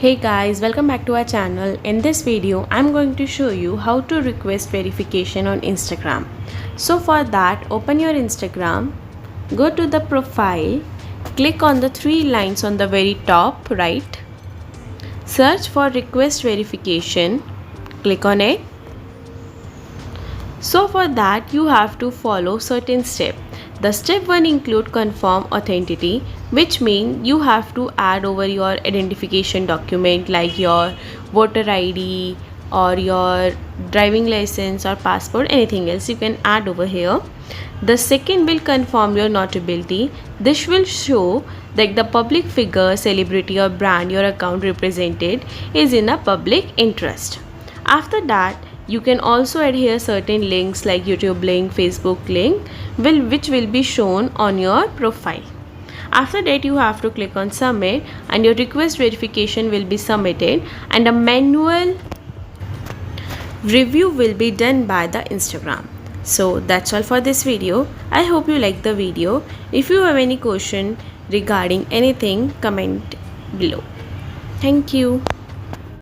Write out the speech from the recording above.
Hey guys, welcome back to our channel. In this video, I'm going to show you how to request verification on Instagram. So for that, open your Instagram, go to the profile, click on the three lines on the very top right, search for request verification, click on it. So for that, you have to follow certain steps. The step 1 include confirm authenticity, which means you have to add over your identification document like your voter ID or your driving license or passport, anything else you can add over here. The second will confirm your notability. This will show that the public figure, celebrity or brand your account represented is in a public interest. After that, you can also add here certain links like YouTube link, Facebook link, which will be shown on your profile. After that, you have to click on submit and your request verification will be submitted and a manual review will be done by the Instagram. So that's all for this video. I hope you like the video. If you have any question regarding anything, comment below. Thank you.